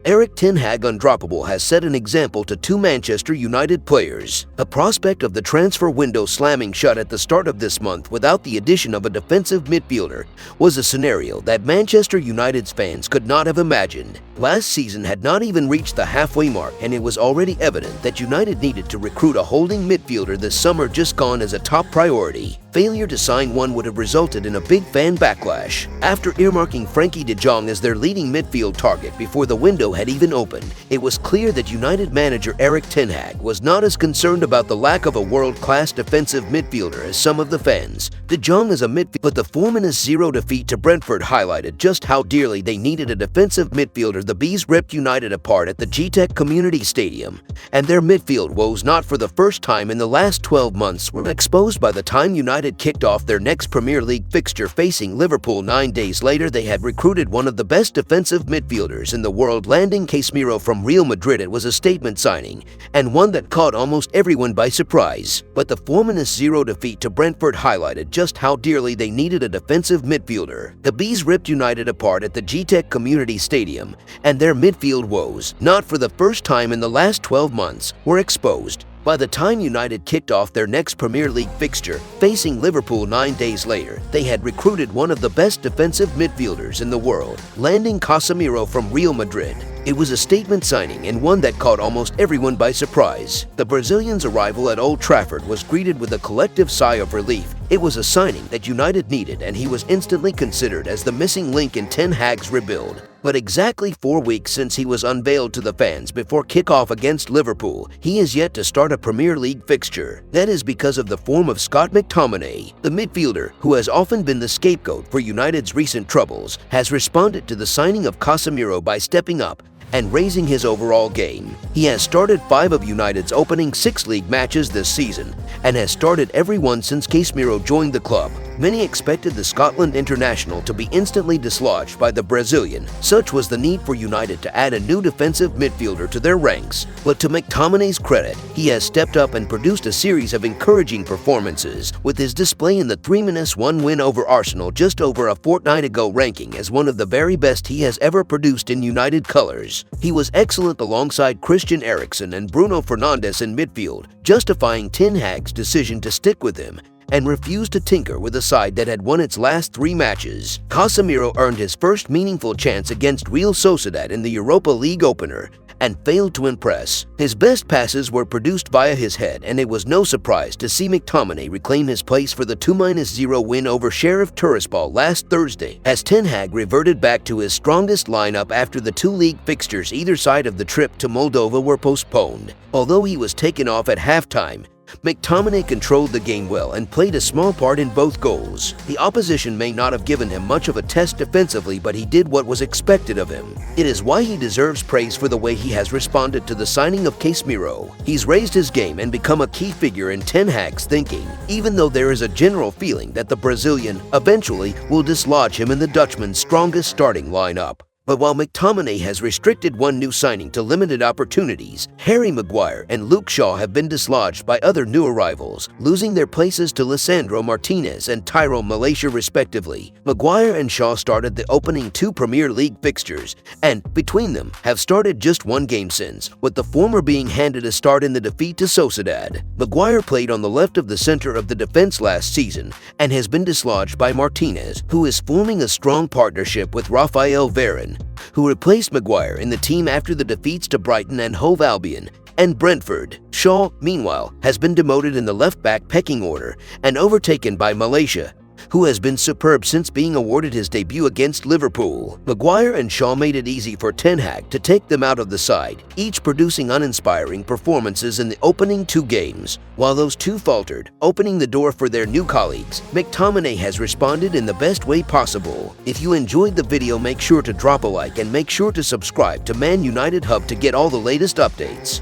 Erik ten Hag undroppable has set an example to two Manchester United players. A prospect of the transfer window slamming shut at the start of this month without the addition of a defensive midfielder was a scenario that Manchester United's fans could not have imagined. Last season had not even reached the halfway mark, and it was already evident that United needed to recruit a holding midfielder this summer just gone as a top priority. Failure to sign one would have resulted in a big fan backlash. After earmarking Frankie de Jong as their leading midfield target before the window had even opened, it was clear that United manager Erik ten Hag was not as concerned about the lack of a world-class defensive midfielder as some of the fans. De Jong is a midfielder, but the 4-0 defeat to Brentford highlighted just how dearly they needed a defensive midfielder. The Bees ripped United apart at the GTEC Community Stadium, and their midfield woes, not for the first time in the last 12 months, were exposed by the time United kicked off their next Premier League fixture facing Liverpool. 9 days later, they had recruited one of the best defensive midfielders in the world, landing Casemiro from Real Madrid. It was a statement signing, and one that caught almost everyone by surprise. But the 4-0 defeat to Brentford highlighted just how dearly they needed a defensive midfielder. The Bees ripped United apart at the GTEC Community Stadium, and their midfield woes, not for the first time in the last 12 months, were exposed. By the time United kicked off their next Premier League fixture, facing Liverpool 9 days later, they had recruited one of the best defensive midfielders in the world, landing Casemiro from Real Madrid. It was a statement signing, and one that caught almost everyone by surprise. The Brazilian's arrival at Old Trafford was greeted with a collective sigh of relief. It was a signing that United needed, and he was instantly considered as the missing link in ten Hag's rebuild. But exactly 4 weeks since he was unveiled to the fans before kickoff against Liverpool, he is yet to start a Premier League fixture. That is because of the form of Scott McTominay. The midfielder, who has often been the scapegoat for United's recent troubles, has responded to the signing of Casemiro by stepping up and raising his overall game. He has started 5 of United's opening 6 league matches this season and has started every one since Casemiro joined the club. Many expected the Scotland international to be instantly dislodged by the Brazilian. Such was the need for United to add a new defensive midfielder to their ranks. But to McTominay's credit, he has stepped up and produced a series of encouraging performances, with his display in the 3-1 win over Arsenal just over a fortnight ago ranking as one of the very best he has ever produced in United colours. He was excellent alongside Christian Eriksen and Bruno Fernandes in midfield, justifying ten Hag's decision to stick with him and refused to tinker with a side that had won its last 3 matches. Casemiro earned his first meaningful chance against Real Sociedad in the Europa League opener and failed to impress. His best passes were produced via his head, and it was no surprise to see McTominay reclaim his place for the 2-0 win over Sheriff Tiraspol last Thursday, as ten Hag reverted back to his strongest lineup after the 2 league fixtures either side of the trip to Moldova were postponed. Although he was taken off at halftime, McTominay controlled the game well and played a small part in both goals. The opposition may not have given him much of a test defensively, but he did what was expected of him. It is why he deserves praise for the way he has responded to the signing of Casemiro. He's raised his game and become a key figure in ten Hag's thinking, even though there is a general feeling that the Brazilian eventually will dislodge him in the Dutchman's strongest starting lineup. But while McTominay has restricted one new signing to limited opportunities, Harry Maguire and Luke Shaw have been dislodged by other new arrivals, losing their places to Lisandro Martinez and Tyrone Malacia respectively. Maguire and Shaw started the opening 2 Premier League fixtures, and between them have started just 1 game since, with the former being handed a start in the defeat to Sociedad. Maguire played on the left of the center of the defense last season and has been dislodged by Martinez, who is forming a strong partnership with Raphael Varane, who replaced Maguire in the team after the defeats to Brighton and Hove Albion and Brentford. Shaw, meanwhile, has been demoted in the left-back pecking order and overtaken by Malacia, who has been superb since being awarded his debut against Liverpool. Maguire and Shaw made it easy for ten Hag to take them out of the side, each producing uninspiring performances in the opening 2 games. While those 2 faltered, opening the door for their new colleagues, McTominay has responded in the best way possible. If you enjoyed the video, make sure to drop a like and make sure to subscribe to Man United Hub to get all the latest updates.